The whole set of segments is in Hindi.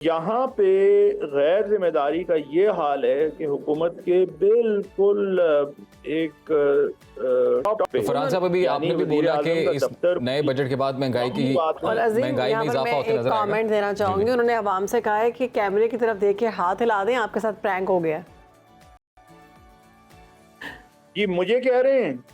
यहाँ पे गैर जिम्मेदारी का ये हाल है कि हुकूमत के बिल्कुल एक टॉप पे, तो फरहान साहब, अभी आपने भी बोला कि इस नए बजट के बाद महंगाई में इजाफा होता नजर आएगा। कमेंट देना चाहूंगी, उन्होंने अवाम से कहा है कि कैमरे की तरफ देख के हाथ हिला दें, आपके साथ प्रैंक हो गया। जी मुझे कह रहे हैं,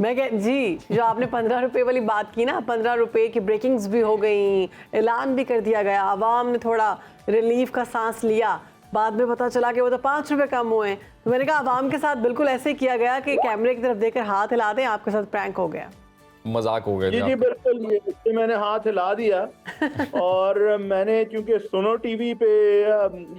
मैं कह जी, जो आपने 15 रुपए वाली बात की ना, 15 रुपए की ब्रेकिंग्स भी हो गई, ऐलान भी कर दिया गया, आवाम ने थोड़ा रिलीफ का सांस लिया, बाद में पता चला कि वो तो 5 रुपए कम हुए। तो मैंने कहा आवाम के साथ बिल्कुल ऐसे ही किया गया कि कैमरे की तरफ देखकर हाथ हिला दें, आपके साथ प्रैंक हो गया। मजाक हो गया। जी बिल्कुल, ये मैंने हाथ हिला दिया और मैंने, चूंकि सुनो टीवी पे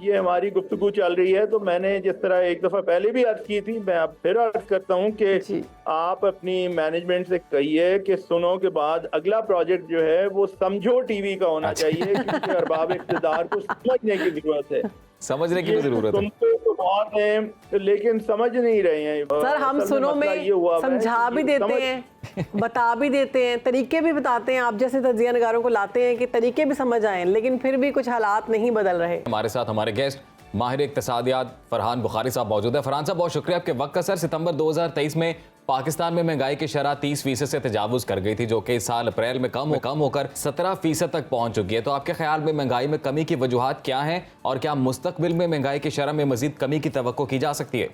ये हमारी गुफ्तगू चल रही है, तो मैंने जिस तरह एक दफा पहले भी अर्ज की थी, मैं अब फिर अर्ज करता हूँ कि आप अपनी मैनेजमेंट से कहिए कि सुनो के बाद अगला प्रोजेक्ट जो है वो समझो टीवी का होना चाहिए, क्योंकि अरबाब इख्तिदार को समझने की जरूरत है, समझने की भी जरूरत है। तो बहुत है लेकिन समझ नहीं रहे हैं सर। हम सुनो में समझा भी देते हैं, बता भी देते हैं, तरीके भी बताते हैं, आप जैसे तजिया नगारों को लाते हैं कि तरीके भी समझ आए, लेकिन फिर भी कुछ हालात नहीं बदल रहे। हमारे साथ हमारे गेस्ट माहिर इक्तिसादियात फरहान बुखारी साहब मौजूद है। फरहान साहब, बहुत शुक्रिया आपके वक्त का। सर, सितंबर 2023 में पाकिस्तान में महंगाई की शरह 30% से तजावुज कर गई थी, जो कि इस साल अप्रैल में कम होकर 17% तक पहुंच चुकी है। तो आपके ख्याल में महंगाई में कमी की वजूहात क्या हैं और क्या मुस्तकबिल में महंगाई की शरह में मजीद कमी की तवक्को की जा सकती है?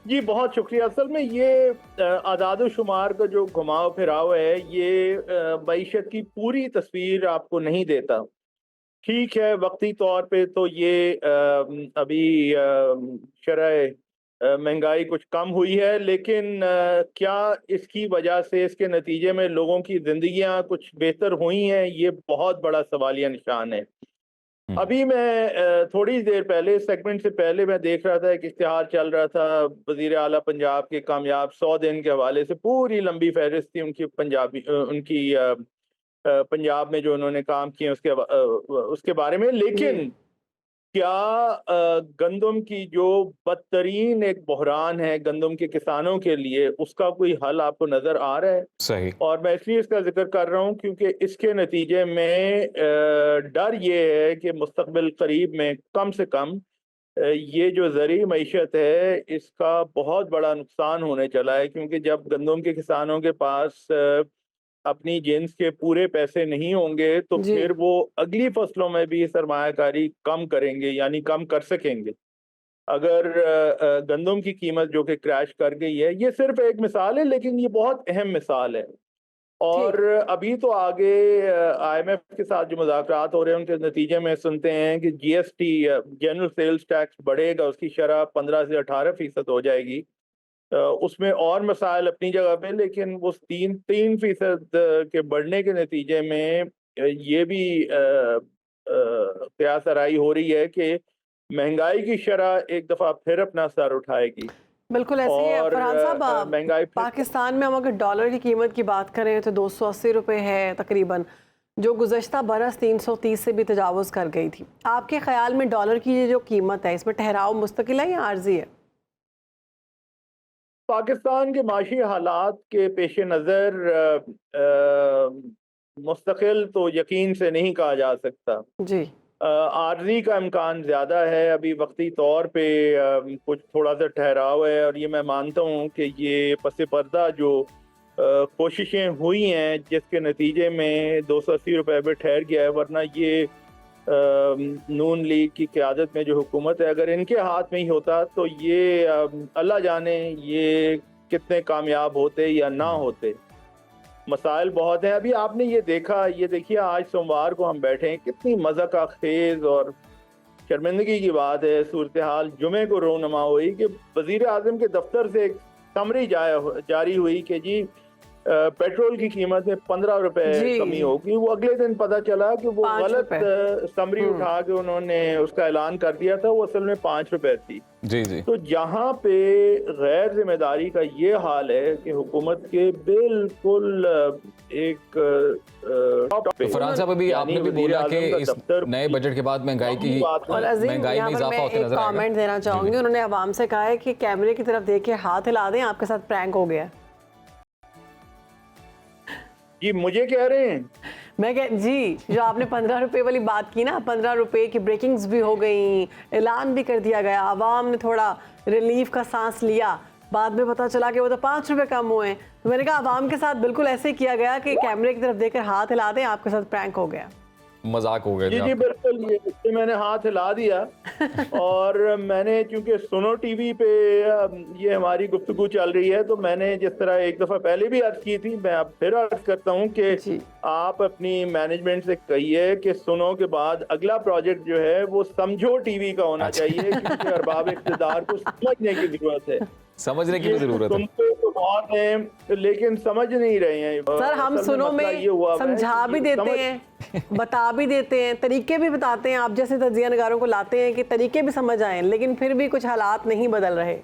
जी बहुत शुक्रिया। असल में ये आदाद शुमार का जो घुमाव फिराव है, ये मईशत की पूरी तस्वीर आपको नहीं देता। ठीक है, वक्ती तौर पे तो ये अभी शरह महंगाई कुछ कम हुई है, लेकिन क्या इसकी वजह से, इसके नतीजे में लोगों की जिंदगियां कुछ बेहतर हुई हैं, ये बहुत बड़ा सवालिया निशान है। अभी मैं थोड़ी देर पहले, सेगमेंट से पहले मैं देख रहा था, एक इश्तिहार चल रहा था वजीर आला पंजाब के कामयाब 100 दिन के हवाले से, पूरी लंबी फहरिस्त थी उनकी उनकी पंजाब में जो उन्होंने काम किए उसके बारे में। लेकिन क्या गंदम की जो बदतरीन एक बहरान है गंदम के किसानों के लिए, उसका कोई हल आपको नजर आ रहा है? सही। और मैं इसलिए इसका जिक्र कर रहा हूँ क्योंकि इसके नतीजे में डर ये है कि मुस्तकबिल करीब में कम से कम ये जो ज़रूरी मईशत है, इसका बहुत बड़ा नुकसान होने चला है, क्योंकि जब गंदम के किसानों के पास अपनी जिन्स के पूरे पैसे नहीं होंगे तो फिर वो अगली फसलों में भी सरमायाकारी कम करेंगे, यानी कम कर सकेंगे। अगर गंदम की कीमत जो कि क्रैश कर गई है, ये सिर्फ एक मिसाल है, लेकिन ये बहुत अहम मिसाल है। और अभी तो आगे IMF के साथ जो मुज़ाकरात हो रहे हैं, उनके नतीजे में सुनते हैं कि GST, जनरल सेल्स टैक्स बढ़ेगा, उसकी शरह 15 से 18% हो जाएगी। उसमें और मसाइल अपनी जगह पे, लेकिन वो 3% के बढ़ने के नतीजे में ये भी क़यास आराई हो रही है कि महंगाई की शरह एक दफ़ा फिर अपना सर उठाएगी। बिल्कुल ऐसे ही है फरहान साहब। महंगाई पाकिस्तान में हम अगर डॉलर की कीमत की बात करें तो 280 रुपये है तकरीबन, जो गुज़श्ता बरस 330 से भी तजावुज़ कर गई थी। आपके ख्याल में डॉलर की ये जो कीमत है, इसमें ठहराव मुस्तकिल है या आर्जी है? पाकिस्तान के माशी हालात के पेश नज़र मुस्तकिल तो यकीन से नहीं कहा जा सकता जी। आर्जी का इम्कान ज़्यादा है। अभी वक्ती तौर पे कुछ थोड़ा सा ठहराव है, और ये मैं मानता हूँ कि ये पस पर्दा जो कोशिशें हुई हैं, जिसके नतीजे में 280 रुपये पे ठहर गया है, वरना ये नून लीग की क़यादत में जो हुकूमत है, अगर इनके हाथ में ही होता तो ये अल्लाह जाने ये कितने कामयाब होते या ना होते। मसाइल बहुत हैं। अभी आपने ये देखा, ये देखिए, आज सोमवार को हम बैठे हैं, कितनी मज़ा का खेज और शर्मिंदगी की बात है सूरत हाल जुमे को रोनुमा हुई कि वज़ीर आज़म के दफ्तर से एक समरी जारी हुई कि जी पेट्रोल की कीमत में 15 रुपए कमी होगी। वो अगले दिन पता चला कि वो गलत समरी उठा के उन्होंने उसका ऐलान कर दिया था, वो असल में 5 रुपए थी। जी। तो जहाँ पे गैर जिम्मेदारी का ये हाल है कि हुकूमत के बिल्कुल एक टॉप पे। फरहान साहब, अभी आपने भी बोला कि इस नए बजट के बाद महंगाई में इजाफा होता नजर आएगा। कमेंट देना चाहूंगी, उन्होंने आवाम से कहा है कि कैमरे की तरफ देख के हाथ हिला दें, आपके साथ प्रैंक हो गया। जी मुझे कह रहे हैं, मैं कह जी, जो आपने 15 रुपए वाली बात की ना, 15 रुपए की ब्रेकिंग्स भी हो गई, ऐलान भी कर दिया गया, आवाम ने थोड़ा रिलीफ का सांस लिया, बाद में पता चला कि वो तो 5 रुपए कम हुए। तो मैंने कहा आवाम के साथ बिल्कुल ऐसे ही किया गया कि कैमरे की तरफ देखकर हाथ हिला दें, आपके साथ प्रैंक हो गया। मजाक हो गया जी जी आपका। बिल्कुल, ये मैंने हाथ हिला दिया। और मैंने, चूंकि सुनो टीवी पे ये हमारी गुफ्तगू चल रही है, तो मैंने जिस तरह एक दफा पहले भी अर्ज की थी, मैं अब फिर अर्ज करता हूँ कि जी। आप अपनी मैनेजमेंट से कहिए कि सुनो के बाद अगला प्रोजेक्ट जो है वो समझो टीवी का होना चाहिए, क्योंकि अरबाब इक़्तिदार को समझने की जरूरत है। समझने की भी ये जरूरत है। सुनते तो बहुत हैं लेकिन समझ नहीं रहे हैं। सर, हम असल सुनो मसला में ये हुआ हुआ है समझा कि भी देते समझ- हैं, बता भी देते हैं, तरीके भी बताते हैं, आप जैसे तजिया नगारों को लाते हैं कि तरीके भी समझ आए, लेकिन फिर भी कुछ हालात नहीं बदल रहे।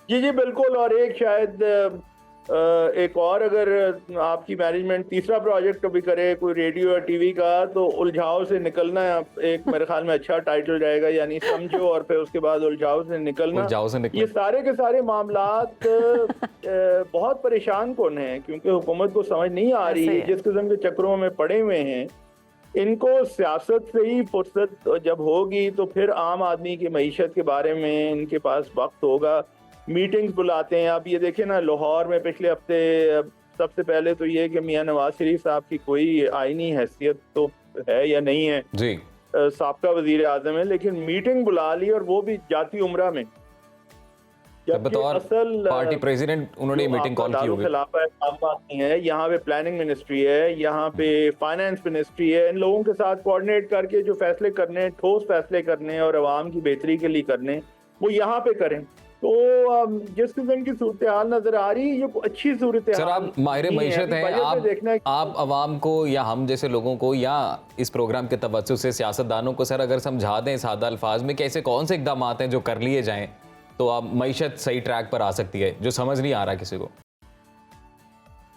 जी जी बिल्कुल। और एक शायद एक और, अगर आपकी मैनेजमेंट तीसरा प्रोजेक्ट भी करे कोई रेडियो या टीवी का, तो उलझाव से निकलना एक मेरे ख्याल में अच्छा टाइटल रहेगा, यानी समझो और फिर उसके बाद उलझाव से निकलना। उलझाव से निकलना। ये सारे के सारे मामलात बहुत परेशान कौन हैं, क्योंकि हुकूमत को समझ नहीं आ रही ऐसे है, है। जिस किस्म के चक्रों में पड़े हुए हैं। इनको सियासत से ही फुर्सत जब होगी तो फिर आम आदमी की मईशत के बारे में इनके पास वक्त होगा। मीटिंग्स बुलाते हैं। आप ये देखें ना, लाहौर में पिछले हफ्ते सबसे पहले तो ये कि मियां नवाज शरीफ साहब की कोई आईनी हैसियत तो है या नहीं है, जी। साबका वजीर आजम है, लेकिन मीटिंग बुला ली और वो भी जाती उम्रा में। जबकि बतौर असल पार्टी प्रेसिडेंट उन्होंने मीटिंग कॉल की होगी। नहीं है, यहाँ पे प्लानिंग मिनिस्ट्री है, यहाँ पे फाइनेंस मिनिस्ट्री है। इन लोगों के साथ कोऑर्डिनेट करके जो फैसले करने, ठोस फैसले करने और आवाम की बेहतरी के लिए करने, वो यहाँ पे करें। तो जिस किस्म की सूरत हाल नजर आ रही है, ये अच्छी सूरत सर, आप माहिर मईशत हैं, आप आवाम को या हम जैसे लोगों को या इस प्रोग्राम के तवज्जुह से सियासतदानों को सर अगर समझा दें सादा अल्फाज में कि ऐसे कौन से इकदाम हैं जो कर लिए जाएं तो आप मईशत सही ट्रैक पर आ सकती है, जो समझ नहीं आ रहा किसी को।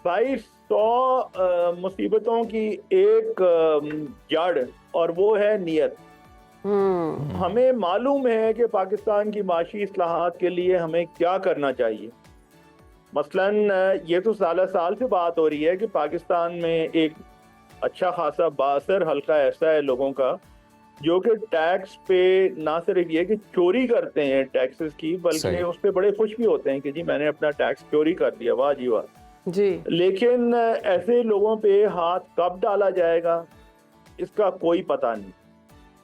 भाई 100 मुसीबतों की एक जड़, और वो है नीयत। हमें मालूम है कि पाकिस्तान की माशी इस्लाहात के लिए हमें क्या करना चाहिए। मसलन ये तो साल से बात हो रही है कि पाकिस्तान में एक अच्छा खासा बासर हल्का ऐसा है लोगों का जो कि टैक्स पे ना सिर्फ ये कि चोरी करते हैं टैक्सेस की, बल्कि उस पर बड़े खुश भी होते हैं कि जी मैंने अपना टैक्स चोरी कर दिया, वाह जी वाह जी। लेकिन ऐसे लोगों पे हाथ कब डाला जाएगा इसका कोई पता नहीं।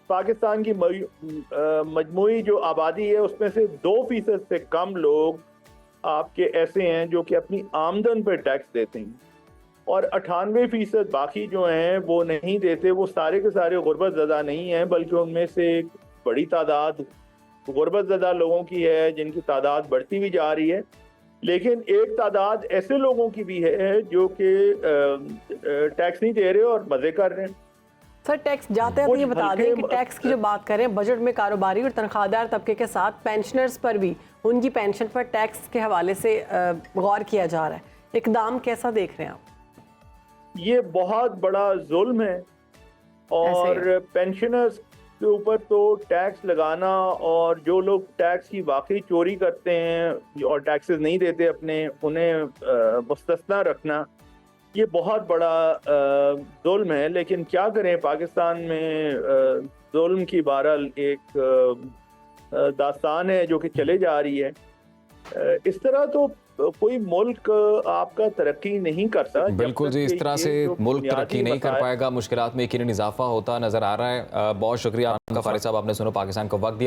पाकिस्तान की मजमूई जो आबादी है उसमें से 2% से कम लोग आपके ऐसे हैं जो कि अपनी आमदन पर टैक्स देते हैं, और 98% बाकी जो हैं वो नहीं देते। वो सारे के सारे गुर्बत ज़दा नहीं हैं, बल्कि उनमें से एक बड़ी तादाद गुर्बत ज़दा लोगों की है जिनकी तादाद बढ़ती भी जा रही है। लेकिन एक तादाद ऐसे लोगों की भी है जो कि टैक्स नहीं दे रहे और मज़े कर रहे हैं। सर, टैक्स जाते हैं तो ये बता दें कि टैक्स की जो बात करें, बजट में कारोबारी और तनख्वाहदार तबके के साथ पेंशनर्स पर भी उनकी पेंशन पर टैक्स के हवाले से गौर किया जा रहा है। इकदाम कैसा देख रहे हैं आप? ये बहुत बड़ा जुल्म है, और पेंशनर्स के ऊपर तो टैक्स लगाना, और जो लोग टैक्स की वाकई चोरी करते हैं और टैक्सेस नहीं देते अपने, उन्हें मुस्तस्ना रखना, ये बहुत बड़ा जुल्म है। लेकिन क्या करें, पाकिस्तान में जुल्म की बहरहाल एक दास्तान है जो कि चले जा रही है। इस तरह तो कोई मुल्क आपका तरक्की नहीं करता। बिल्कुल जी, इस तरह से मुल्क तरक्की नहीं कर पाएगा, मुश्किलात में यकीनन इजाफा होता नजर आ रहा है। बहुत शुक्रिया आपका फारिद साहब, आपने सुनो पाकिस्तान को वक्त दिया।